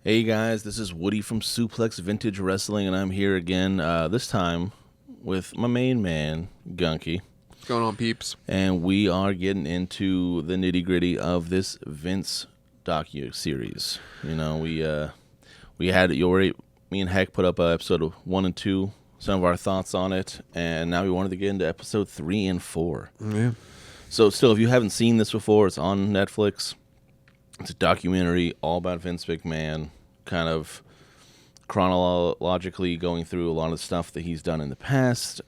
Hey guys, this is Woody from Suplex Vintage Wrestling, and I'm here again, this time with my main man, Gunky. What's going on, peeps? And we are getting into the nitty-gritty of this Vince docu-series. You know, we had it already, me and Heck put up episode 1 and 2, some of our thoughts on it, and now we wanted to get into episode 3 and 4. Yeah. So still, if you haven't seen this before, it's on Netflix. It's a documentary all about Vince McMahon, kind of chronologically going through a lot of the stuff that he's done in the past.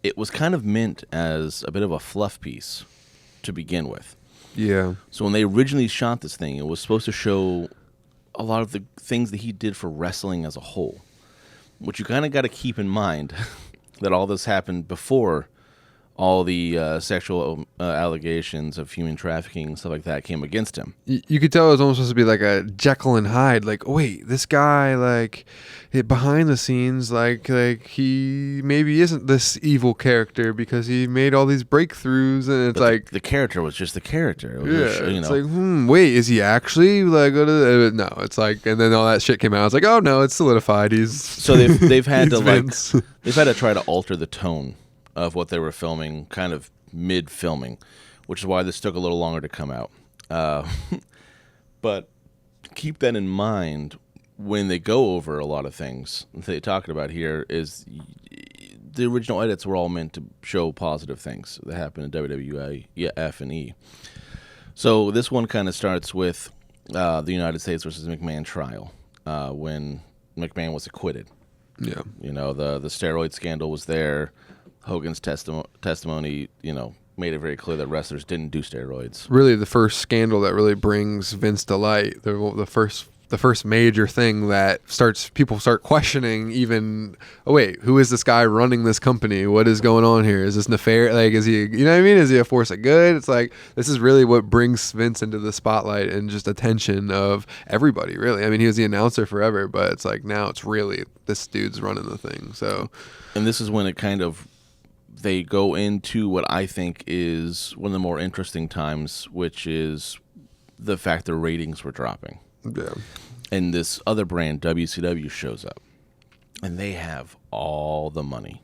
It was kind of meant as a bit of a fluff piece to begin with. Yeah. So when they originally shot this thing, it was supposed to show a lot of the things that he did for wrestling as a whole, which you kind of got to keep in mind that all this happened before all the sexual allegations of human trafficking and stuff like that came against him. You could tell it was almost supposed to be like a Jekyll and Hyde. Like, oh, wait, this guy, like, behind the scenes, like he maybe isn't this evil character because he made all these breakthroughs, and it's But like the character was just the character. It was yeah, just, it's like, wait, is he actually like? No, it's like, and then all that shit came out. It's like, oh no, it's solidified. He's so they've had to Vince. they've had to try to alter the tone of what they were filming, kind of mid-filming, which is why this took a little longer to come out. But keep that in mind when they go over a lot of things they're talking about here. Is the original edits were all meant to show positive things that happened in WWE, F and E. So this one kind of starts with the United States versus McMahon trial when McMahon was acquitted. Yeah, You know, the steroid scandal was there. Hogan's testimony, made it very clear that wrestlers didn't do steroids. really the first scandal that really brings Vince to light. The first major thing that people start questioning even, oh wait, who is this guy running this company? What is going on here? Is this nefarious? Like, is he, you know what I mean? Is he a force of good? It's like, this is really what brings Vince into the spotlight and just attention of everybody, really. I mean, he was the announcer forever, but it's like, now it's really, this dude's running the thing. So, And this is when it kind of, they go into what I think is one of the more interesting times, which is the fact their ratings were dropping. yeah. And this other brand, WCW, shows up. And they have all the money.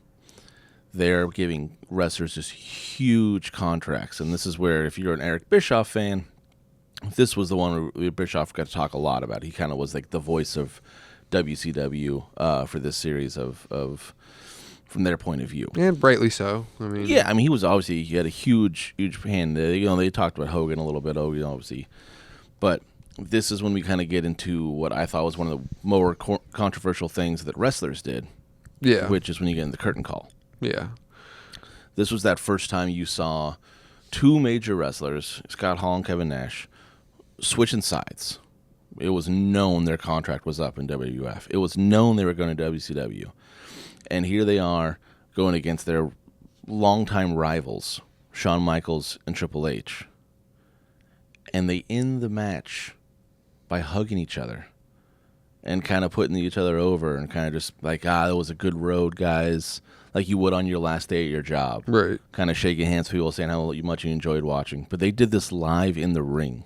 They're giving wrestlers just huge contracts. And this is where, if you're an Eric Bischoff fan, this was the one where Bischoff got to talk a lot about. He kind of was like the voice of WCW for this series of from their point of view. And rightly so. He had a huge hand. They talked about Hogan a little bit, obviously. But this is when we kind of get into what I thought was one of the more controversial things that wrestlers did. Yeah. Which is when you get in the curtain call. Yeah. This was that first time you saw two major wrestlers, Scott Hall and Kevin Nash, switching sides. It was known their contract was up in WWF. It was known they were going to WCW. And here they are going against their longtime rivals, Shawn Michaels and Triple H. And they end the match by hugging each other and kind of putting each other over and kind of just like, that was a good road, guys, like you would on your last day at your job. Right. Kind of shaking hands with people, saying how much you enjoyed watching. But they did this live in the ring,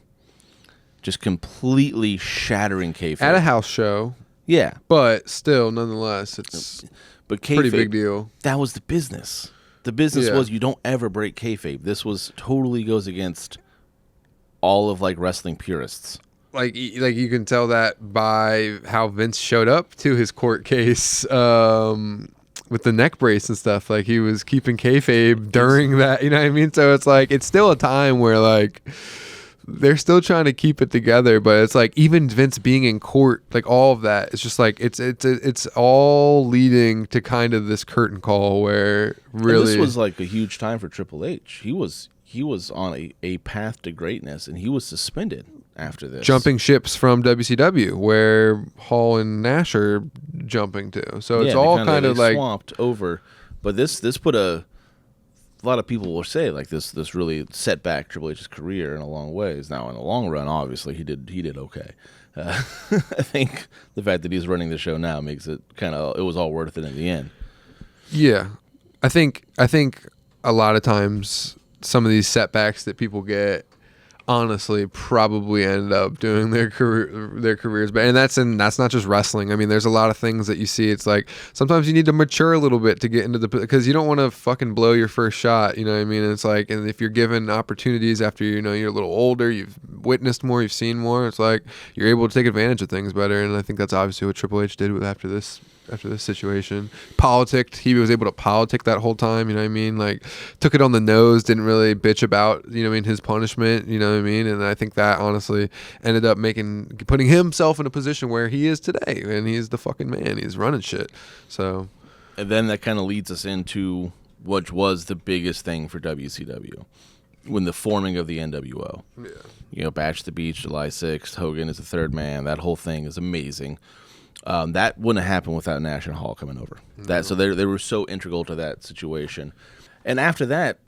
just completely shattering kayfabe. At a house show. Yeah. But still, nonetheless, it's But kayfabe, pretty big deal. That was the business. The business was you don't ever break kayfabe. This was totally goes against all of like wrestling purists. Like you can tell that by how Vince showed up to his court case with the neck brace and stuff. Like, he was keeping kayfabe during that, you know what I mean? So it's like, it's still a time where like they're still trying to keep it together, but it's like even Vince being in court, like all of that, it's just like it's all leading to kind of this curtain call where really, And this was like a huge time for Triple H. He was on a path to greatness, and he was suspended after this. jumping ships from WCW, where Hall and Nash are jumping to. So it's all kind of like swapped over. But this put a lot of people will say like this really set back Triple H's career in a long ways. Now in the long run, obviously he did okay. I think the fact that he's running the show now makes it it was all worth it in the end. Yeah, I think a lot of times some of these setbacks that people get honestly probably end up doing their careers. But and that's not just wrestling. I mean, there's a lot of things that you see. It's like sometimes you need to mature a little bit to get into because you don't want to fucking blow your first shot. You know what I mean? And it's like, and if you're given opportunities after you're a little older, you've witnessed more, you've seen more. It's like you're able to take advantage of things better. And I think that's obviously what Triple H did after this situation. Politicked. He was able to politic that whole time, you know what I mean? Like, took it on the nose, didn't really bitch about, his punishment, you know what I mean? And I think that honestly ended up putting himself in a position where he is today, and he's the fucking man. He's running shit. So. And then that kind of leads us into what was the biggest thing for WCW when the forming of the NWO. Yeah. Bash at the Beach, July 6th, Hogan is the third man. That whole thing is amazing. That wouldn't have happened without Nash and Hall coming over. So they were so integral to that situation. And after that,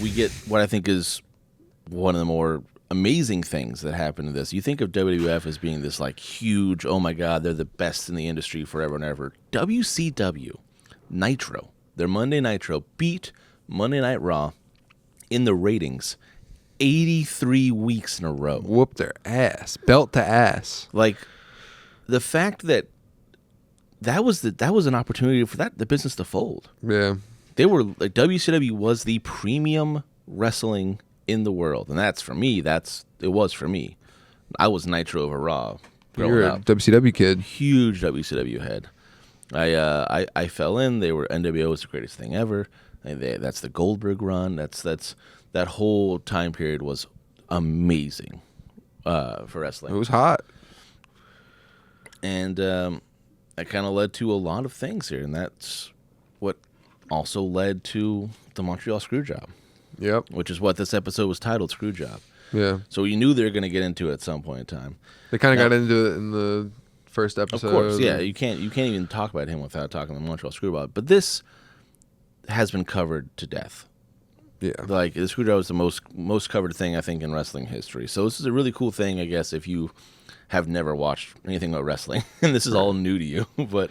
we get what I think is one of the more amazing things that happened to this. You think of WWF as being this like huge, oh my God, they're the best in the industry forever and ever. WCW, Nitro, their Monday Nitro beat Monday Night Raw in the ratings 83 weeks in a row. Whoop their ass. Belt to ass. Like, the fact that was an opportunity for the business to fold. Yeah. They were like, WCW was the premium wrestling in the world, and that's for me. It was for me. I was Nitro over Raw. You're a WCW kid. Huge WCW head. I fell in. They were NWO was the greatest thing ever. That's the Goldberg run. That whole time period was amazing for wrestling. It was hot. And that kind of led to a lot of things here, and that's what also led to the Montreal Screwjob. Yep. Which is what this episode was titled, Screwjob. Yeah. So you knew they were going to get into it at some point in time. They kind of got into it in the first episode. Of course, yeah. You can't even talk about him without talking about the Montreal Screwjob. But this has been covered to death. Yeah. Like, the Screwjob is the most covered thing, I think, in wrestling history. So this is a really cool thing, I guess, if you have never watched anything about wrestling, and this is all new to you. But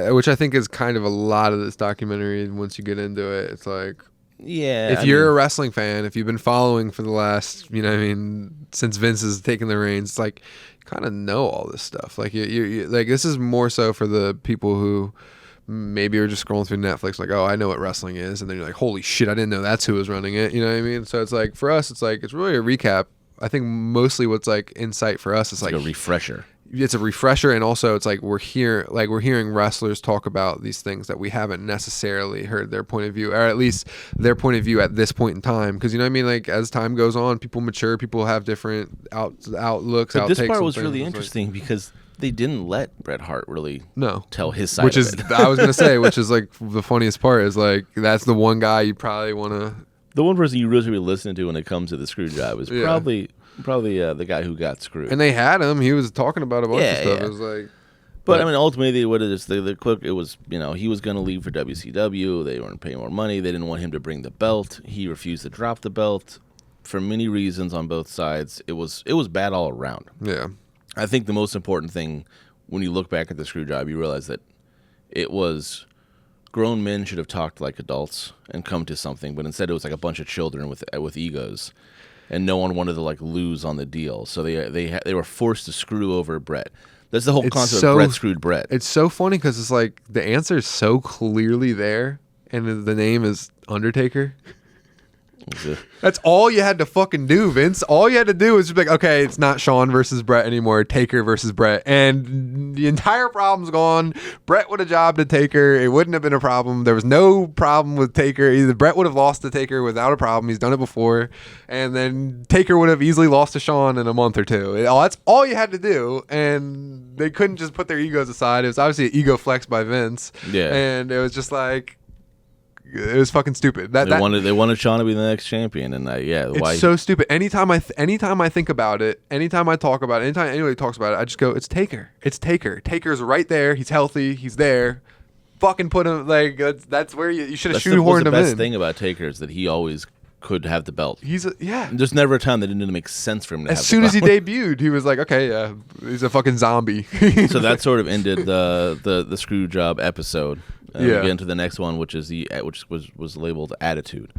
which I think is kind of a lot of this documentary. Once you get into it, it's like, yeah. If you're a wrestling fan, if you've been following for the last, since Vince has taken the reins, it's like you kind of know all this stuff. Like you like, this is more so for the people who maybe are just scrolling through Netflix, like, oh, I know what wrestling is, and then you're like, holy shit, I didn't know that's who was running it. You know what I mean? So it's like, for us, it's really a recap. I think mostly what's like insight for us is like a refresher. It's a refresher, and also it's like we're hearing wrestlers talk about these things that we haven't necessarily heard their point of view, or at least their point of view at this point in time. Because, you know what I mean? Like, as time goes on, people mature, people have different outlooks. But this part was really interesting because they didn't let Bret Hart really tell his side which of is it. I was gonna say, which is like the funniest part is like that's the one guy you probably want to. The one person you really should be listening to when it comes to the screw job is probably the guy who got screwed. And they had him. He was talking about a bunch of stuff. It was like, but I mean, ultimately, what it is, the clip, it was, he was going to leave for WCW. They weren't paying more money. They didn't want him to bring the belt. He refused to drop the belt for many reasons on both sides. It was bad all around. Yeah. I think the most important thing when you look back at the screw job, you realize that it was grown men should have talked like adults and come to something, but instead it was like a bunch of children with egos, and no one wanted to like lose on the deal, so they were forced to screw over Bret. That's the whole concept of Bret screwed Bret. It's so funny because it's like the answer is so clearly there, and the name is Undertaker. That's all you had to fucking do, Vince. All you had to do was just be like, okay, it's not Shawn versus Bret anymore. Taker versus Bret. And the entire problem's gone. Bret would have jobbed to Taker. It wouldn't have been a problem. There was no problem with Taker. Either Bret would have lost to Taker without a problem. He's done it before. And then Taker would have easily lost to Shawn in a month or two. That's all you had to do. And they couldn't just put their egos aside. It was obviously an ego flex by Vince. Yeah. And it was just like, it was fucking stupid. They wanted Shawn to be the next champion, and it's so stupid. Anytime I think about it, anytime I talk about it, anytime anybody talks about it, I just go, it's Taker. It's Taker. Taker's right there. He's healthy. He's there. Fucking put him like that's where you should have shoehorned him in. The best thing about Taker is that he always could have the belt. There's never a time that it didn't make sense for him to have the belt. As soon as he debuted, he was like, okay, yeah, he's a fucking zombie. So that sort of ended the screw job episode. We get into the next one, which was labeled Attitude.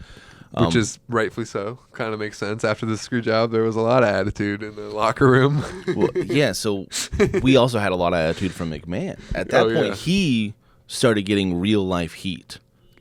Which is rightfully so. Kind of makes sense. After the screw job, there was a lot of attitude in the locker room. Well, yeah, so we also had a lot of attitude from McMahon. At that point, he started getting real life heat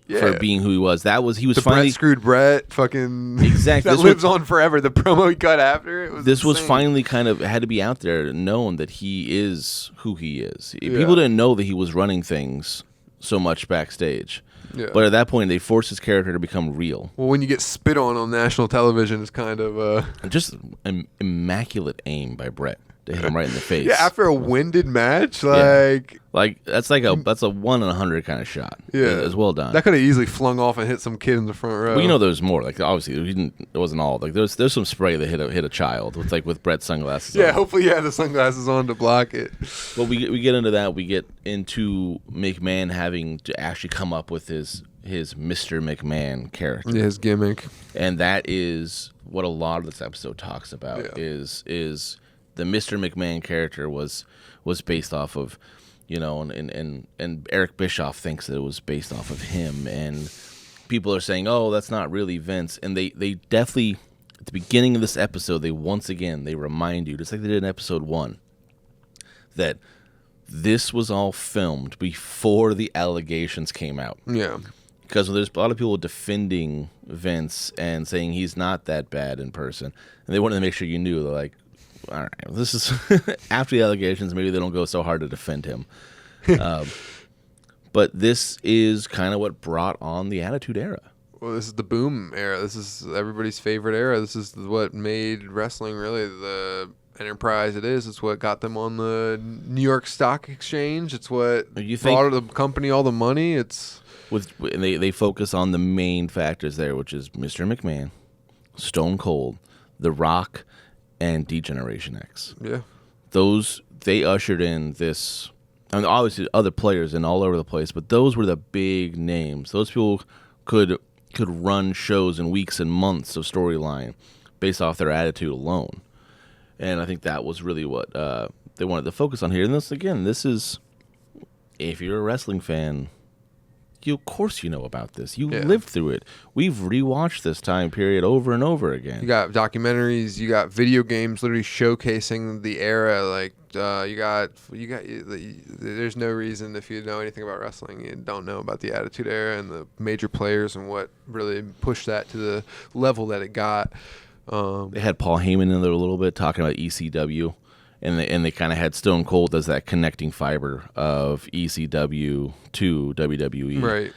for being who he was. He was finally Brett screwed Brett. Fucking exactly. That lives on forever. The promo he cut after it was. This was insane. finally kind of had to be out there, known that he is who he is. People didn't know that he was running things so much backstage. Yeah. But at that point, they forced his character to become real. Well, when you get spit on national television, it's kind of just an immaculate aim by Brett to hit him right in the face. Yeah, after a winded match, like that's a 1 in 100 kind of shot. Yeah, it's well done. That could have easily flung off and hit some kid in the front row. Well, there's more. Like obviously, it wasn't all. Like there's some spray that hit a child with Brett's sunglasses. Yeah, on. hopefully, the sunglasses on to block it. Well, we get into that. We get into McMahon having to actually come up with his Mr. McMahon character. Yeah, his gimmick. And that is what a lot of this episode talks about. Is the Mr. McMahon character was based off of, and Eric Bischoff thinks that it was based off of him, and people are saying, oh, that's not really Vince, and they definitely at the beginning of this episode they remind you, just like they did in episode 1, that this was all filmed before the allegations came out. Yeah. Because there's a lot of people defending Vince and saying he's not that bad in person, and they wanted to make sure you knew. They're like, all right, this is after the allegations. Maybe they don't go so hard to defend him. But this is kind of what brought on the Attitude Era. Well, this is the boom era. This is everybody's favorite era. This is what made wrestling really the enterprise it is. It's what got them on the New York Stock Exchange. It's what brought the company all the money. It's and they focus on the main factors there, which is Mr. McMahon, Stone Cold, The Rock, and D-Generation X. Yeah. They ushered in this. I mean, obviously other players and all over the place, but those were the big names. Those people could run shows in weeks and months of storyline based off their attitude alone. And I think that was really what they wanted to focus on here. And this is, if you're a wrestling fan, of course you know about this. You lived through it. We've rewatched this time period over and over again. You got documentaries. You got video games literally showcasing the era. Like you got. There's no reason if you know anything about wrestling, you don't know about the Attitude Era and the major players and what really pushed that to the level that it got. They had Paul Heyman in there a little bit talking about ECW. And they kind of had Stone Cold as that connecting fiber of ECW to WWE, right?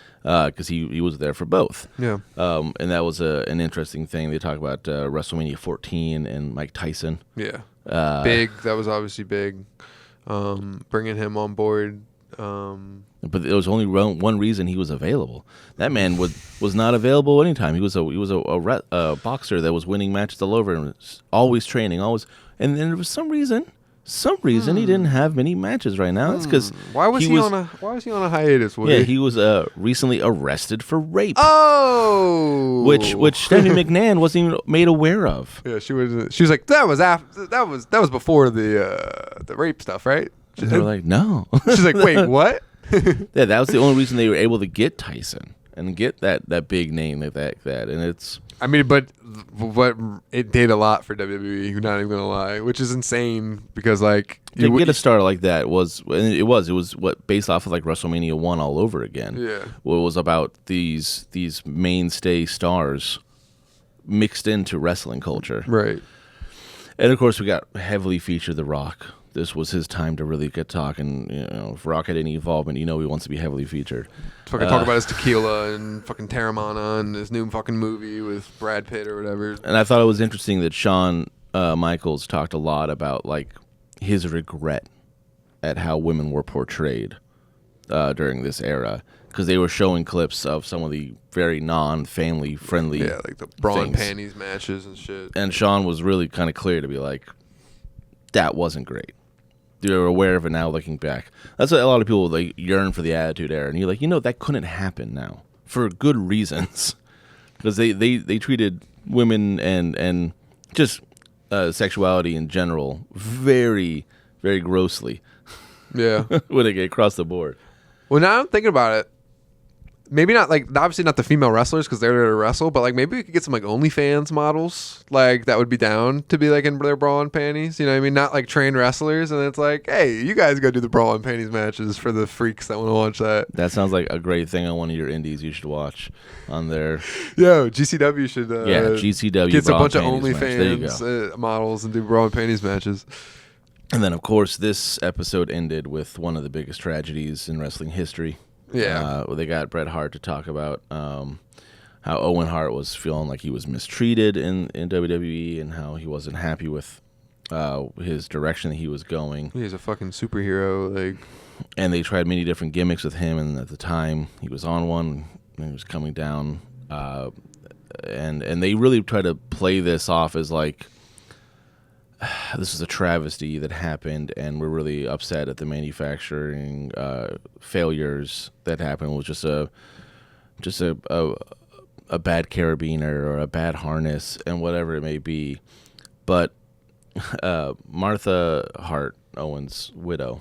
Because he was there for both. Yeah. And that was an interesting thing. They talk about WrestleMania 14 and Mike Tyson. Yeah. Big. That was obviously big. Bringing him on board. But there was only one reason he was available. That man was not available anytime. He was a boxer that was winning matches all over and was always training, always. And then there was some reason he didn't have many matches right now. It's because why was he on a hiatus? Yeah, he was recently arrested for rape. Oh, which Stephanie McMahon wasn't even made aware of. Yeah, she was like that was before the rape stuff, right? And they were like, no. She's like, wait, what? Yeah, that was the only reason they were able to get Tyson and get that big name like that, and it's. I mean, but it did a lot for WWE. You're not even gonna lie, which is insane because like to get a star like that was what based off of like WrestleMania 1 all over again. Yeah, well, it was about these mainstay stars mixed into wrestling culture, right? And of course, we got heavily featured The Rock. This was his time to really get talking. If Rock had any involvement, he wants to be heavily featured. Fucking talk about his tequila and fucking Terramana and his new fucking movie with Brad Pitt or whatever. And I thought it was interesting that Shawn Michaels talked a lot about like his regret at how women were portrayed during this era, because they were showing clips of some of the very non-family friendly, like the bra and panties matches and shit. And Shawn was really kind of clear to be like, that wasn't great. They're aware of it now looking back. That's what a lot of people like yearn for the Attitude Era, and you're like, that couldn't happen now for good reasons, because they treated women and just sexuality in general very, very grossly. Yeah, when they get across the board. Well, now I'm thinking about it. maybe not like obviously not the female wrestlers because they're there to wrestle, but like maybe we could get some like OnlyFans models like that would be down to be like in their bra and panties. You know what I mean? Not like trained wrestlers, and it's like, hey, you guys go do the bra and panties matches for the freaks that want to watch that. That sounds like a great thing on one of your indies you should watch on there. Yo, GCW should GCW get a bra bunch of and panties match. There you go. OnlyFans models and do bra and panties matches. And then, of course, this episode ended with one of the biggest tragedies in wrestling history. Yeah. They got Bret Hart to talk about how Owen Hart was feeling like he was mistreated in WWE and how he wasn't happy with his direction that he was going. He's a fucking superhero. Like, and they tried many different gimmicks with him, and at the time he was on one and he was coming down. And they really tried to play this off as like, this is a travesty that happened, and we're really upset at the manufacturing failures that happened. It was just a bad carabiner or a bad harness and whatever it may be. But Martha Hart, Owen's widow,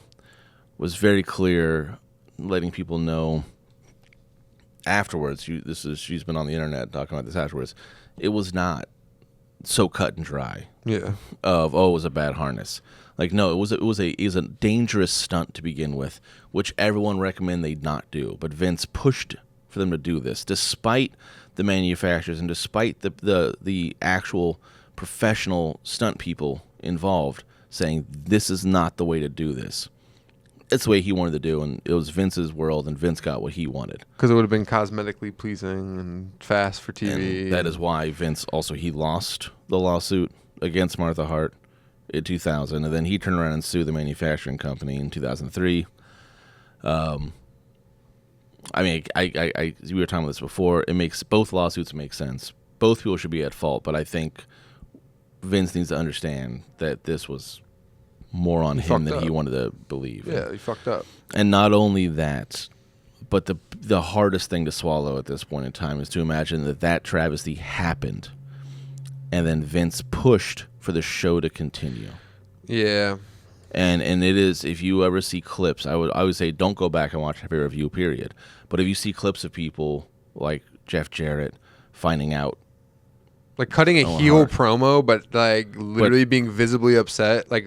was very clear, letting people know afterwards. She's been on the internet talking about this afterwards. It was not so cut and dry. Yeah. It was a bad harness. Like, no, it was a dangerous stunt to begin with, which everyone recommended they not do. But Vince pushed for them to do this, despite the manufacturers and despite the actual professional stunt people involved saying this is not the way to do this. It's the way he wanted to do, and it was Vince's world, and Vince got what he wanted. Because it would have been cosmetically pleasing and fast for TV. And that is why Vince he lost the lawsuit against Martha Hart in 2000, and then he turned around and sued the manufacturing company in 2003. I mean, we were talking about this before. It makes both lawsuits make sense. Both people should be at fault, but I think Vince needs to understand that this was more on him than he wanted to believe. Yeah, he fucked up. And not only that, but the hardest thing to swallow at this point in time is to imagine that travesty happened, and then Vince pushed for the show to continue. Yeah. And it is, if you ever see clips, I would say don't go back and watch every review, period. But if you see clips of people like Jeff Jarrett finding out, like cutting a heel promo, but like literally being visibly upset. Like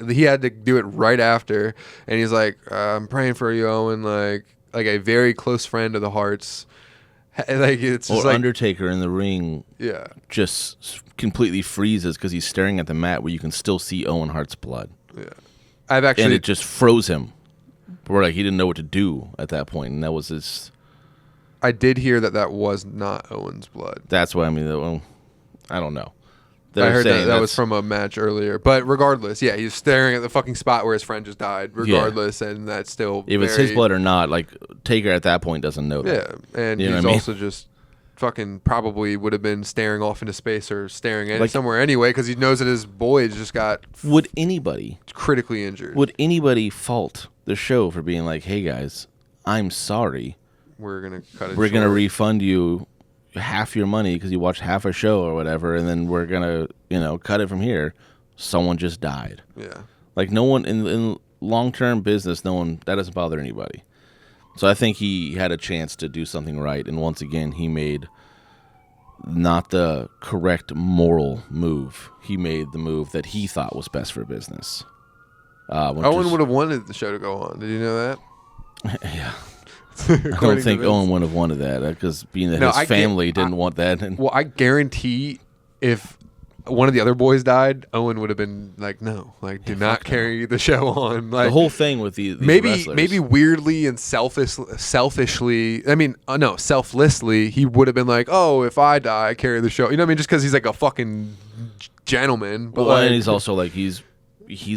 he had to do it right after, and he's like, "I'm praying for you, Owen." Like a very close friend of the Harts. Like it's just or like Undertaker in the ring. Yeah, just completely freezes because he's staring at the mat where you can still see Owen Hart's blood. Yeah, and it just froze him, where like he didn't know what to do at that point, and that was his. I did hear that was not Owen's blood. That's what I mean. I don't know. I heard that was from a match earlier. But regardless, yeah, he's staring at the fucking spot where his friend just died, regardless, and that's still if it's his blood or not, like, Taker at that point doesn't know that. Yeah, and he's also just fucking probably would have been staring off into space or staring at somewhere anyway because he knows that his boy just got would anybody critically injured. Would anybody fault the show for being like, hey, guys, I'm sorry. We're going to cut it We're going to refund you half your money because you watched half a show or whatever, and then we're gonna cut it from here. Someone just died. Yeah, like no one in long-term business, that doesn't bother anybody. So I think he had a chance to do something right, and once again he made not the correct moral move. He made the move that he thought was best for business. Owen would have wanted the show to go on. Did you know that? Yeah. I don't think Owen would have wanted that because being that his family didn't want that. Well, I guarantee if one of the other boys died, Owen would have been like, no, like do not carry the show on. Like the whole thing with these maybe wrestlers. Weirdly and selfishly. I mean, selflessly, he would have been like, oh, if I die, I carry the show. You know what I mean? Just because he's like a fucking gentleman. But and he's also like he's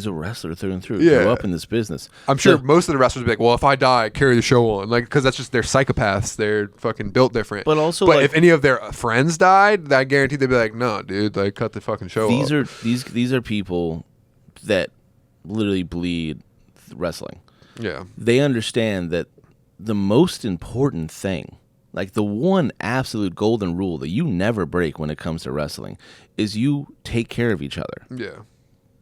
a wrestler through and through. Yeah. Grew up in this business. I'm sure most of the wrestlers would be like, well, if I die, I carry the show on. Like, because that's just, they're psychopaths. They're fucking built different. But also, but if any of their friends died, I guarantee they'd be like, no, dude, like, cut the fucking show off. These are people that literally bleed wrestling. Yeah. They understand that the most important thing, like the one absolute golden rule that you never break when it comes to wrestling, is you take care of each other. Yeah.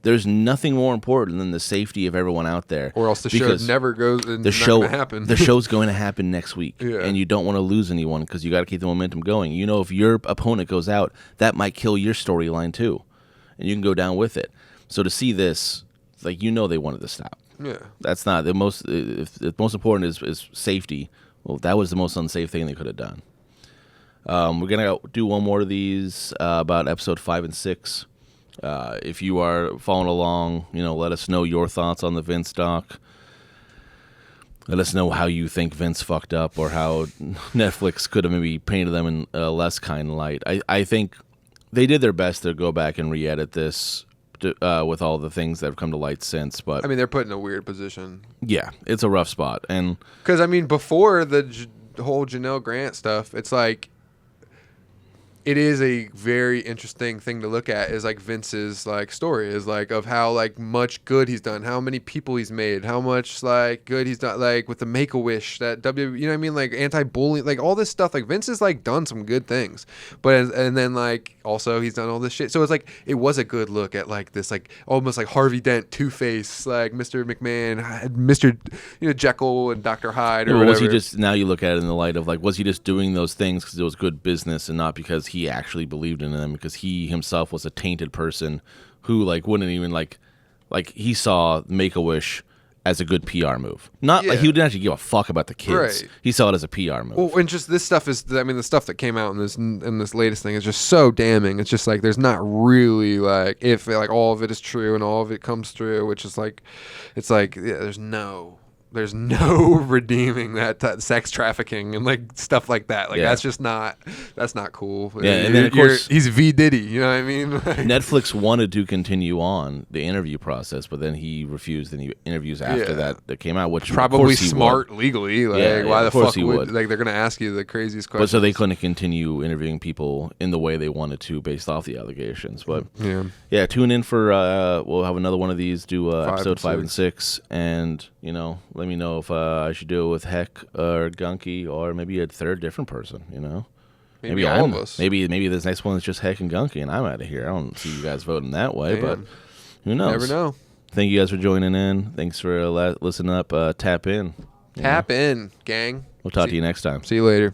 There's nothing more important than the safety of everyone out there. Or else the show never goes. The show, not gonna happen. The show's going to happen next week, yeah. and you don't want to lose anyone because you got to keep the momentum going. You know, if your opponent goes out, that might kill your storyline too, and you can go down with it. So to see this, like, you know, they wanted to stop. Yeah, that's not the most. If the most important is safety, well, that was the most unsafe thing they could have done. We're gonna do one more of these about episode 5 and 6. If you are following along, you know, let us know your thoughts on the Vince doc. Let us know how you think Vince fucked up, or how Netflix could have maybe painted them in a less kind light. I think they did their best to go back and re-edit this with all the things that have come to light since. But I mean, they're put in a weird position. Yeah, it's a rough spot, and because I mean, before the whole Janelle Grant stuff, it's like. It is a very interesting thing to look at, is like Vince's like story is like of how like much good he's done, how many people he's made, how much like good he's done, like with the Make-A-Wish, that you know what I mean, like anti-bullying, like all this stuff. Like Vince has like done some good things, but and then like also he's done all this shit. So it's like it was a good look at like this like almost like Harvey Dent, Two-Face, like Mr. McMahon, Mr. Jekyll and Dr. Hyde, or whatever. Was he just, now you look at it in the light of like, was he just doing those things because it was good business and not because he actually believed in them, because he himself was a tainted person who like wouldn't even like he saw Make-A-Wish as a good PR move. Not like he didn't actually give a fuck about the kids. Right. He saw it as a PR move. Well, and just this stuff is, I mean, the stuff that came out in this latest thing is just so damning. It's just like there's not really like, if like all of it is true and all of it comes through, which is like, it's like, yeah, there's no redeeming that sex trafficking and like stuff like that. Like that's just not cool. Yeah, and then of course he's V Diddy. You know what I mean? Netflix wanted to continue on the interview process, but then he refused any interviews after that came out, which probably smart legally. Like why the fuck would like they're gonna ask you the craziest questions? But so they couldn't continue interviewing people in the way they wanted to based off the allegations. But yeah, tune in for we'll have another one of these. Do episode 5 and 6, and you know. Let me know if I should do it with Heck or Gunky, or maybe a third different person, you know? Maybe all of us. Maybe this next one is just Heck and Gunky, and I'm out of here. I don't see you guys voting that way, but who knows? Never know. Thank you guys for joining in. Thanks for listening up. Tap in. Tap in, gang. We'll talk to you next time. See you later.